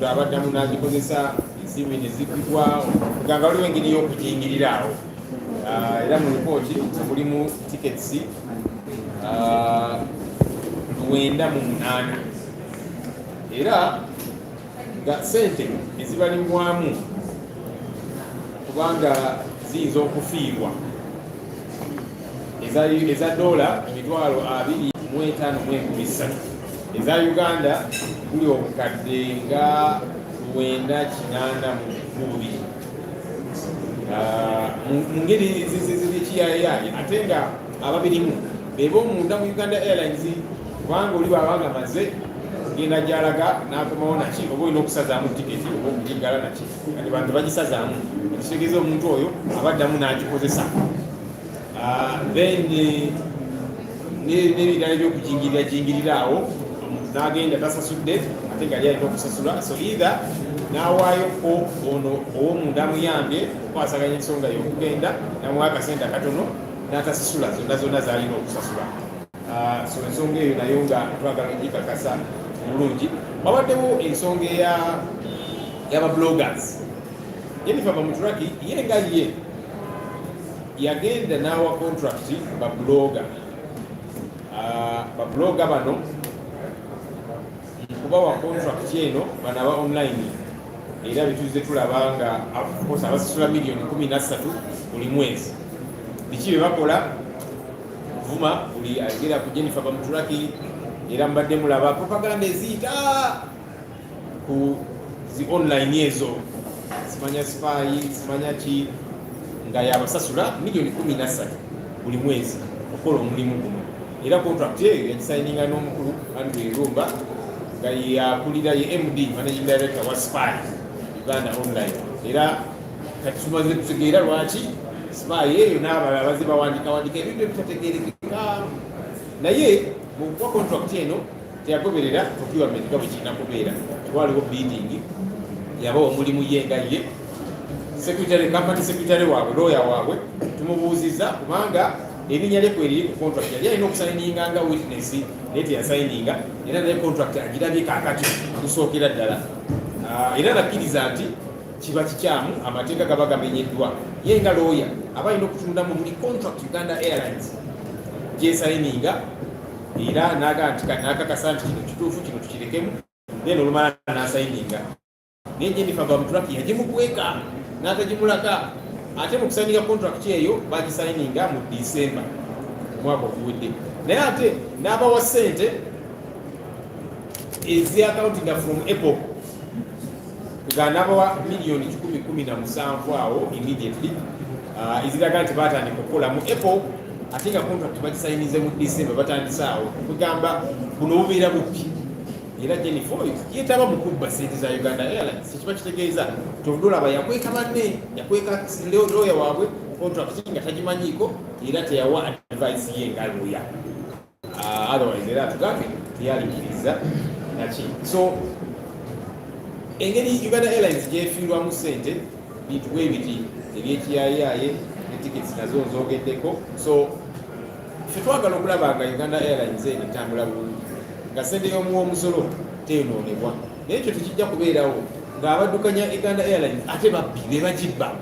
omuntu abaddamu n'agikozesa ensimbi ne zibbibwa kugamba waliwo engeri y'okujingirira awo. Era mu lipooti mulimu tickets 98 era nga sente ezibalimwamu kubanga ziyinza okufiirwa eza $2,25,3 eza Uganda buli obukadde nga 982 mu ngeri z'ekiyayaaya ate nga ababirimu beba omunda mu Uganda Airlines kubanga oli bwabanga maze genda gyalaga n'akomawo naki oba olina okusazaamu tiketi oba okugigala naki kati bantu bagisazaamu ekitegeeza omuntu oyo abaddamu n'agikozesa then n'ebirala by'okujingirira awo omuntu n'agenda tasasudde ate nga lyalina okusasula so either n'awaayoko ono ow'omunda muyambye okwasaganya ensonga y'okugenda namuwa akasente akatono n'atasasula zonna z'alina okusasula. So ensonga eyo nayo nga twagala ogikakasa bulungi. Wabaddewo ensonga y'aba-bloggers. Jannifer Bamuturaki ye nga ye yagenda n'awa contract ba-blogger bano kubawa contract eno bano aba online era bituze tulaba nga abasasula $13,000,000 buli mwezi. Biki bye bakola vuma buli agera ku Jannifer Bamuturaki era mbadde mulaba propaganda eziyita ku zi online ezo simanya spy simanya ki nga yabasasula $13,000,000 buli mwezi okukola omulimu guno era contract eyo yagisayininga n'omukulu Andrew Rumba nga yakulira ye MD managing director wa spy Uganda online era kati tumaze kutegeera lwaki spy eyo n'abalala baze bawandika ebintu ebitategeerekeka naye mu kuwa contract eno teyagoberera procurement nga bwe kirina kubeera waliwo bidding yabawa omulimu ye nga ye company secretary waabwe lawyer waabwe tumubuuziza kubanga erinnya lye kweriri ku contract yali alina okusayininga nga witness naye teyasayininga era naye contract agirabye kaakati kusookera ddala era nakkiriza nti kiba kikyamu amateeka gaba gamenyeddwa ye nga lawyer aba alina okutunda mu buli contract Uganda Airlines gyesayininga era n'akakasa nti kino kituufu kino tukirekemu then olumala n'asayininga naye Jannifer Bamuturaki yagimukweka n'atagimulaka ate mu kusayininga contract eyo bagisayininga mu December omwaka oguwedde naye ate n'abawa ssente ezi-accountinga from Apple nga n'abawa $1,117,000 awo immediately eziraga nti batandika okukola mu Apple ate nga contract bagisayinize mu December batandise awo kugamba buno bubeera buppi era Jannifer yeetaba mu kubba ssente za Uganda Airlines kiba kitegeeza tondolaba yakweka banne yakweka lawyer waabwe contract nga tagimanyiiko era teyawa advice ye nga lawyer otherwise era tugambe teyalikiriza naki so engeri Uganda Airlines gyefiirwamu ssente bintu bwe biti ebyekiyaayaye ne tickets nazo nzogeddeko so ffe twagala okulaba nga Uganda Airlines eno etambula bulungi nga ssente y'omuwa omusolo teyonoonebwa naye ekyo tekijja kubeerawo ng'abaddukanya Uganda Airlines ate babbi be bagibba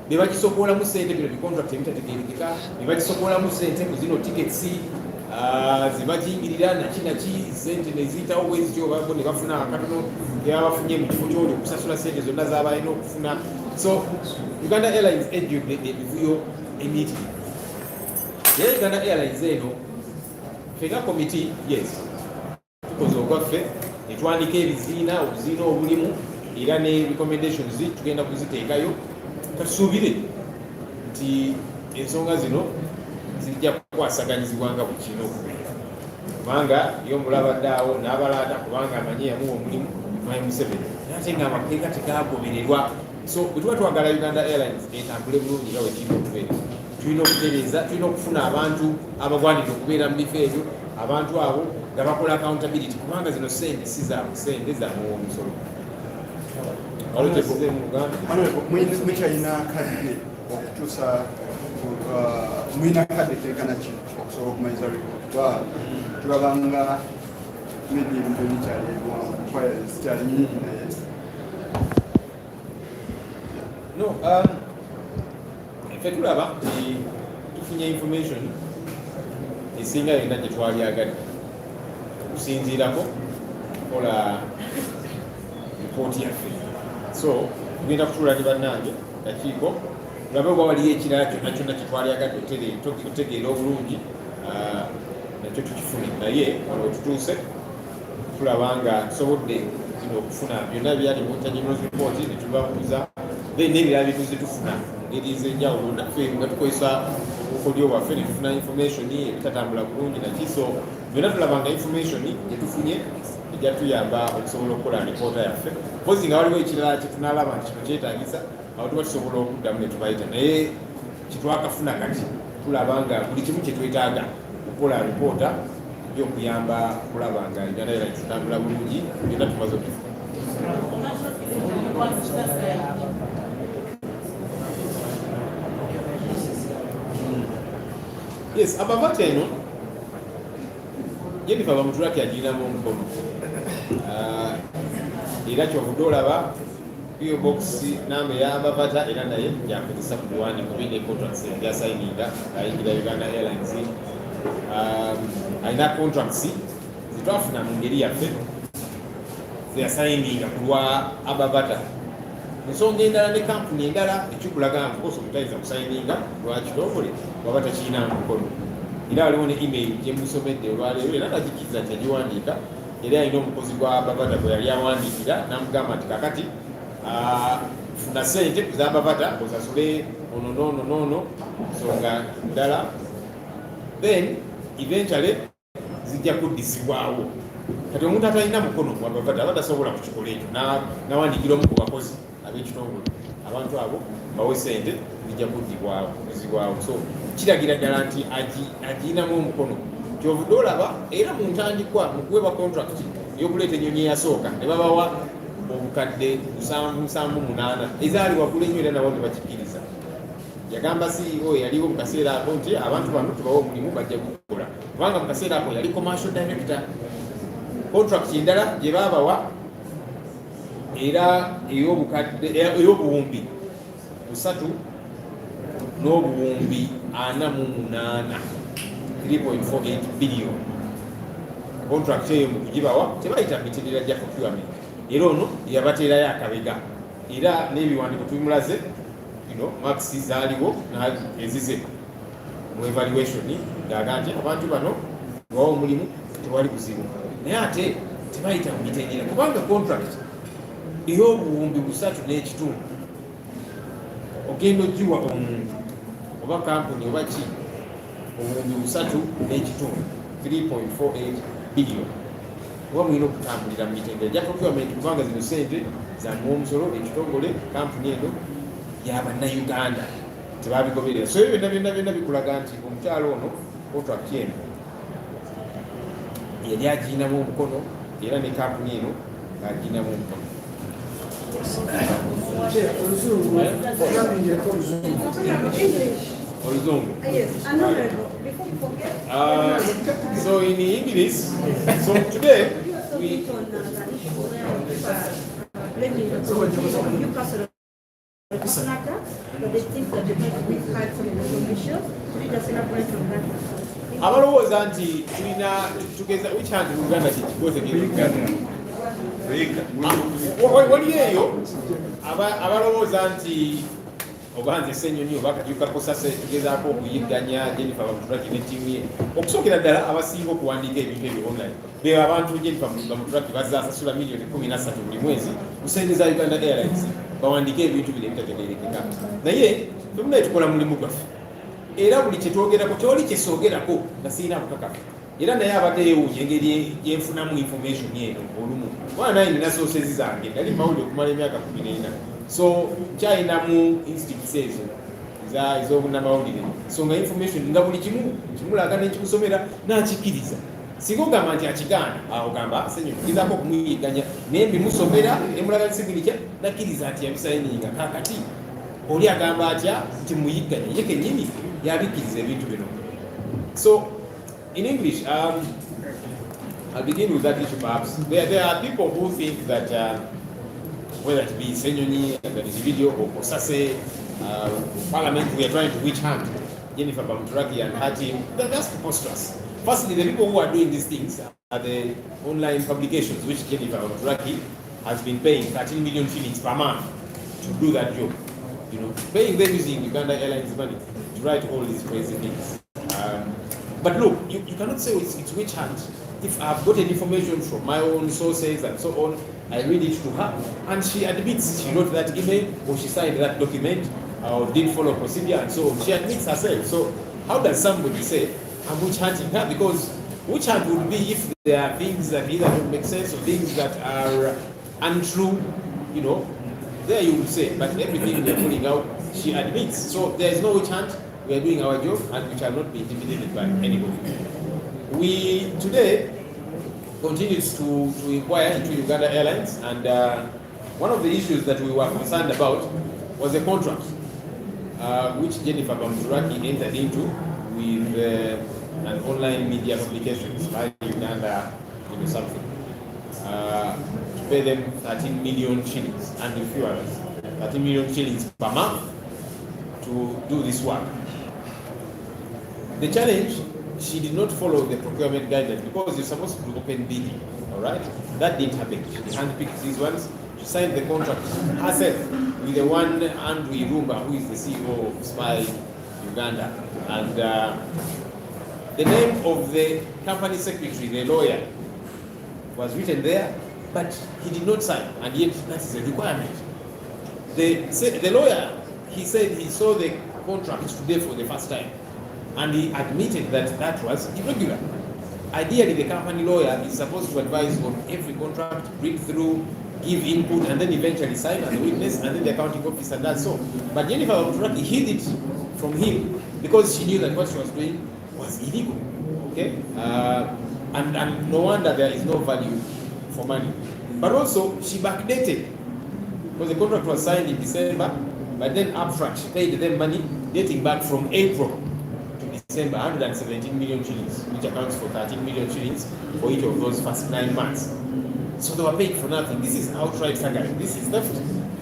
be bagisokoolamu ssente bino bicontract ebitategeerekeka be bagisokoolamu ssente ku zino tickets zibajingirira naki ssente neziyitawo bwezityo babo ne bafuna akatono byabafunye mu kifo kyoli okusasula ssente zonna z'abalina okufuna so Uganda Airlines ejjudde ebivuyo emiti naye Uganda Airlines eno fenga committee yes tukoze ogwaffe netwandika obuziina obulimu era ne recommendations tugenda kuziteekayo katusuubire nti ensonga zino zijja kukwasaganyizibwanga bwe kirina okubeera kubanga yomulabaddaawo n'abalaata kubanga amanyi yamuwa omulimu Mwai Museveni ate nga amateeka tegagobererwa so bwe tuba twagala Uganda Airlines etambule bulungi nga bwe kirina okubeera tulina okutereeza tulina okufuna abantu abagwanira okubeera mu bifo ebyo abantu abo nga bakola accountability kubanga zino ssente si zaabwe ssente zamuwa omusolo mukyalina kadde okutuusa mulina kadde teekana ki okusobola okumanyiza kuba tulabanga ebintu ebikyali zikyali nyingi naye ffe tulaba tufunye information esinga yonna gye twali agadde kusinziirako kola ripooti yaffe. So tugenda kutuula ne bannange kakiiko tulabe oba waliyo ekirala kyonna kyonna kye twali agadde otegeera obulungi nakyo tukifune, naye wano wetutuuse tulaba nga tusobodde okufuna byonna byali mu intelligence report ne tubabuuza then n'ebirala bituze tufuna ngeri ez'enjawulo naffe nga tukozesa obukodyo bwaffe ne tufuna information ebitatambula bulungi naki. So byonna tulabanga information gye tufunye ejja tuyamba okusobola okukola alipoota yaffe, mpozi nga waliwo ekirala kye tunalaba nti kino kyetaagisa awo tuba tusobola okuddamu ne tubayita, naye kitwakafuna kati tulaba nga buli kimu kye twetaaga okukola alipoota okuyamba kulaba nga Uganda Airlines etambula bulungi byonna tumaze okufuna. Yes, abavata eno Jannifer Bamuturaki agirinamu omukono era kyovudde olaba PO box namba ey'abavata era naye yakozesa ku biwandiiko bine contracts ebyasayininga ayingira Uganda Airlines. Alina contracts zitwafuna mu ngeri yaffe zeyasayininga ku lwa abavata. Ensonga endala ne kampuni endala ekikulaga nga kosa omutayinza kusayininga lwakitongole waba takirina mukono. Era waliwo ne email gye musomedde olwaleero era nagikkiriza nti yagiwandiika, era alina omukozi gwa abavata gwe yali awandiikira n'amugamba nti kakati funa ssente z'abavata osasule ono noono nsonga ndala then eventually zijja kuddisibwawo. Kati omuntu atalina mukono gwabavata aba tasobola kukikola ekyo, n'awandiikira omu ku bakozi ab'ekitongole abantu abo bawe ssente zijja kuddibwawo. So kiragira ddala nti agirinamu omukono. Kyovudde olaba era mu ntandikwa mu kuweebwa contract ey'okuleeta ennyonyi eyasooka ne babawa obukadde 778 ezaali waggulu ennyo era nabo ne bakikkiriza. Yagamba CEO yaliwo mu kaseera ako nti abantu bano tubawa omulimu bajja gukola, kubanga mu kaseera ako yali commercial director. Contract endala gye baabawa era ey'obuwumbi 3.48 3.48 billion. Contract eyo mu kugibawa tebayita mitendera gya procurement, era ono yabateerayo akabega era n'ebiwandiiko tubimulaze maxi zaaliwo ezize mu evaluation ng'aga nti abantu bano bawa omulimu tewali buzibu, naye ate tebayita mu mitendera kubanga contract ey'obuwumbi 3.1 ogenda ogiwa omuntu oba kampuni oba ki obuwumbi 3.1 3.48 billion oba mulina okutambulira mu mitendera gya procurement kubanga zino sente zamuwa omusolo ekitongole kampuni eno y'Abannayuganda tebabigoberera. So ebyo byonna bikulaga nti omukyalo ono contract eno yali agirinamu omukono era ne kampuni eno ng'agirinamu omukono. Oluzungu. So in English, so today we abalowooza nti tulina tugeza which hand mu Uganda kikotegera Uganda waliyo eyo abalowooza nti oba nze Ssenyonyi oba Kajuka Sase tugezaako okuyigganya Jannifer Bamuturaki ne ttiimu ye. Okusookera ddala abasinga okuwandiika ebintu ebyo online be abantu Jannifer Bamuturaki bazasasula miliyoni 13 buli mwezi ku ssente za Uganda Airlines bawandiika ebintu bino ebitategeerekeka, naye ffenna tukola mulimu gwaffe era buli kye twogerako tewali kyesoogerako nga sirina bukakafu. Era naye abadde yeewuunya engeri gyenfunamu information eno olumu wana naye nina soosezi zange nali mawulire okumala emyaka 14, so kyalinamu institutes ezo ez'obunnamawulire, so nga information nga buli kimu kimulaga nekimusomera n'akikkiriza. Singa ogamba nti akigaana awo gamba Ssenyonyi tugezaako okumuyigganya naye mbimusomera emulaga sigirikya nakkiriza nti yabisayininga. Kaakati oli agamba atya nti muyigganya ye kennyini yabikkiriza ebintu bino. So in English, I'll begin with that issue perhaps. There are people who think that whether it be Senyoni, an individual, or Kosase, Parliament, we are trying to witch hunt Jannifer Bamuturaki and her team. That's preposterous. Firstly, the people who are doing these things are the online publications, which Jannifer Bamuturaki has been paying 13 million shillings per month to do that job. You know, paying them using Uganda Airlines money to write all these crazy things. But look, you cannot say it's witch hunt. If I've gotten information from my own sources and so on, I read it to her, and she admits she wrote that email, or she signed that document, or did follow procedure, and so on. She admits herself. So how does somebody say, I'm witch hunting her? Because witch hunt would be if there are things that either don't make sense or things that are untrue, you know, there you would say. But everything we are putting out, she admits. So there is no witch hunt. We are doing our job, and we shall not be intimidated by anybody. We today continues to inquire into Uganda Airlines, and one of the issues that we were concerned about was a contract which Jannifer Bamuturaki entered into with an online media publication, like Uganda, something, to pay them 13 million shillings and a few others, 13 million shillings per month to do this work. The challenge, she did not follow the procurement guidelines because you're supposed to do open bidding, all right? That didn't happen. She handpicked these ones. She signed the contract herself with the one Andrew Irumba, who is the CEO of SPY Uganda. And the name of the company secretary, the lawyer, was written there, but he did not sign, and yet that is a requirement. The lawyer, he said he saw the contract today for the first time, and he admitted that that was irregular. Ideally, the company lawyer is supposed to advise on every contract, read through, give input, and then eventually sign as a witness, and then the accounting officer does so. But Jannifer Bamuturaki hid it from him because she knew that what she was doing was illegal. Okay? And no wonder there is no value for money. But also, she backdated, because the contract was signed in December, but then upfront she paid them money dating back from April to December, 117 million shillings, which accounts for 13 million shillings for each of those first 9 months. So they were paid for nothing. This is outright thuggery. This is theft.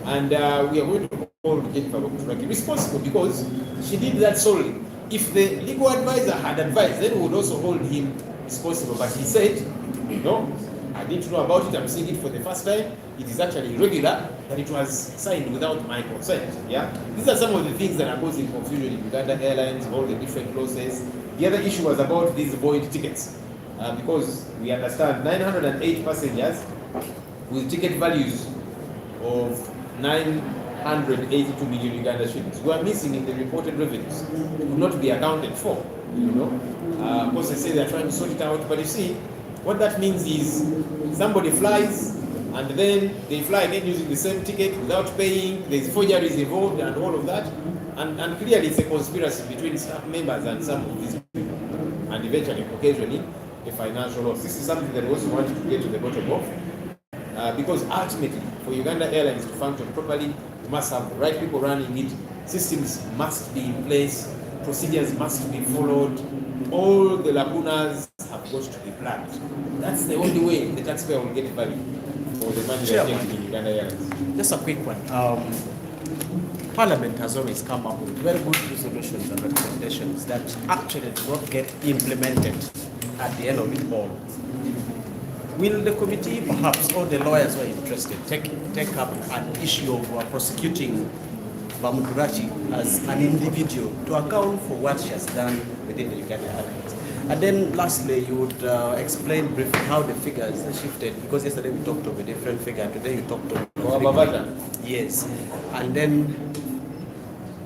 And we are going to hold Jannifer Bamuturaki responsible because she did that solely. If the legal advisor had advised, then we would also hold him responsible. But he said, no, I didn't know about it. I'm seeing it for the first time. It is actually irregular, but it was signed without my consent. Yeah, these are some of the things that are causing confusion in Uganda Airlines, all the different clauses. The other issue was about these void tickets, because we understand 908 passengers with ticket values of 982 million Uganda shillings who are missing in the reported revenues, could not be accounted for. You know, of course they say they are trying to sort it out, but you see, what that means is somebody flies and then they fly again using the same ticket without paying. There's forgeries involved and all of that, and clearly it's a conspiracy between staff members and some of these people, and eventually, occasionally, a financial loss. This is something that we also want to get to the bottom of, because ultimately, for Uganda Airlines to function properly, you must have the right people running it, systems must be in place, procedures must be followed, all the lacunas have got to be plugged. That's the only way the taxpayer will get value for the money they're taking in Uganda Airlines. Just a quick one. Parliament has always come up with very good resolutions and recommendations that actually do not get implemented at the end of it all. Will the committee, perhaps, or the lawyers who are interested, take up an issue of prosecuting Bamuturaki as an individual to account for what she has done within the Uganda Airlines? And then lastly, you would explain briefly how the figures are shifted, because yesterday we talked of a different figure, today you talked of yes. And then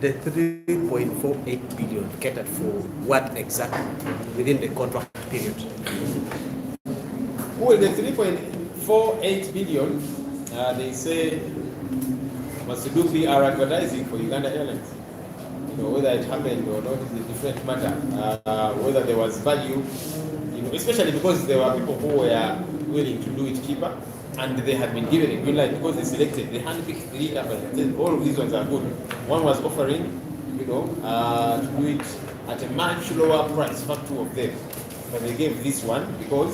the 3.48 billion catered for what exactly within the contract period? Well, the 3.48 billion, they say, was to do PR advertising for Uganda Airlines. You know, whether it happened or not is a different matter. Whether there was value, you know, especially because there were people who were willing to do it cheaper, and they had been given a green light because they selected, they handpicked 3 companies. All of these ones are good. One was offering, you know, to do it at a much lower price, for 2 of them. But they gave this one because,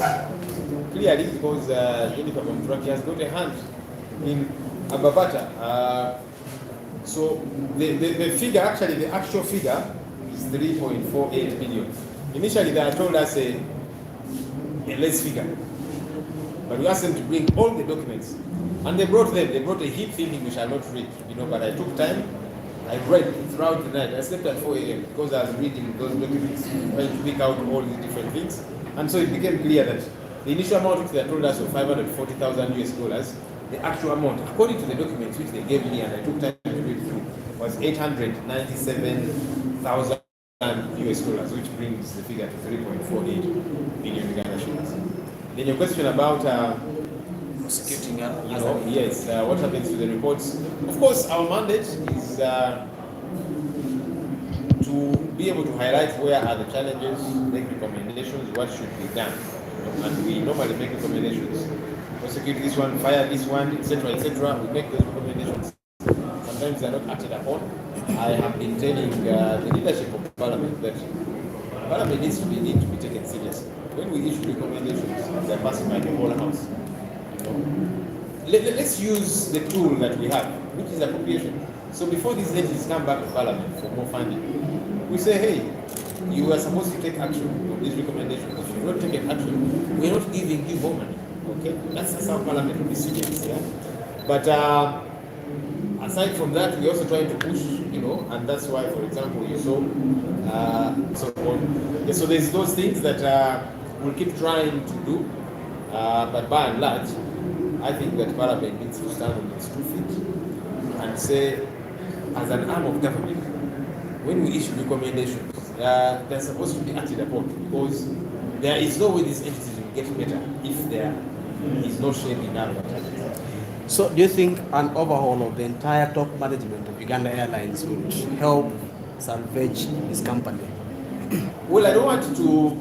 clearly, because Jannifer Bamuturaki has got a hand in Ababata, so the figure, actually the actual figure is 3.48 billion. Initially they had told us a less figure, but we asked them to bring all the documents. And they brought a heap thinking we shall not read, but I took time, I read throughout the night. I slept at 4 a.m. because I was reading those documents, trying to pick out all the different things. And so it became clear that the initial amount which they told us of $540,000 US, the actual amount, according to the documents which they gave me and I took time to read through, was $897,000 US, which brings the figure to 3.48 billion Uganda shillings. Then your question about Prosecuting yes, what happens to the reports? Of course, our mandate is to be able to highlight where are the challenges, make recommendations, what should be done, and we normally make recommendations. Prosecute this one, fire this one, etc., etc. We make those recommendations. Sometimes they are not acted upon. I have been telling the leadership of Parliament that Parliament needs to be taken seriously. When we issue recommendations, they are passed by the whole House. Let's use the tool that we have, which is appropriation. So before these entities come back to Parliament for more funding, we say, hey, you are supposed to take action on these recommendations. If you're not taking action, we're not giving you more money. Okay? That's how Parliament will be serious. Yeah? But aside from that, we're also trying to push, and that's why, for example, you saw so on. Yeah, so there's those things that we'll keep trying to do, but by and large, I think that Parliament needs to stand on its 2 feet and say, as an arm of government, when we issue recommendations, they're supposed to be acted upon, because there is no way these entities will get better if there is no shade in our. So do you think an overhaul of the entire top management of Uganda Airlines would help salvage this company? Well, I don't want to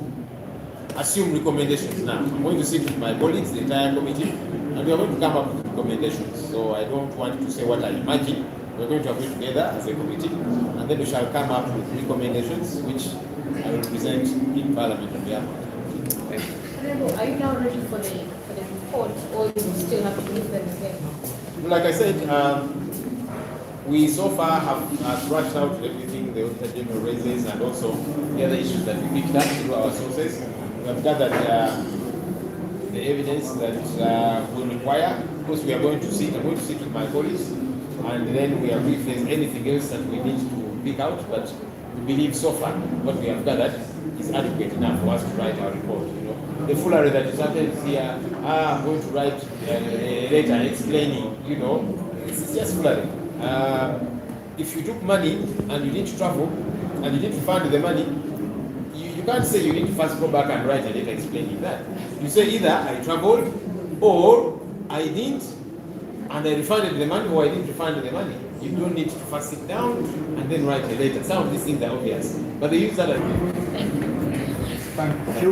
assume recommendations now. I'm going to sit with my colleagues, the entire committee, and we are going to come up with recommendations. So I don't want to say what I imagine. We're going to agree together as a committee, and then we shall come up with recommendations which I will present in Parliament on behalf of the committee. Are you now ready for the report, or you still have to leave them again? Like I said, we so far have thrashed out everything the Auditor General raises, and also the other issues that we picked up through our sources. We have gathered the evidence that we require. Of course, we are going to sit. I'm going to sit with my colleagues, and then we agree if there's anything else that we need to pick out. But we believe so far what we have gathered is adequate enough for us to write our report. The foolery that is sometimes here, I'm going to write a letter explaining, it's just foolery. If you took money and you need to travel and you need to fund the money, you can't say you need to first go back and write a letter explaining that. You say either I traveled, or I didn't and I refunded the money, or I didn't refund the money. You don't need to first sit down and then write a letter. Some of these things are obvious, but they use that as well. Thank you.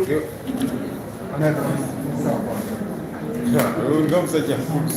We'll come such a food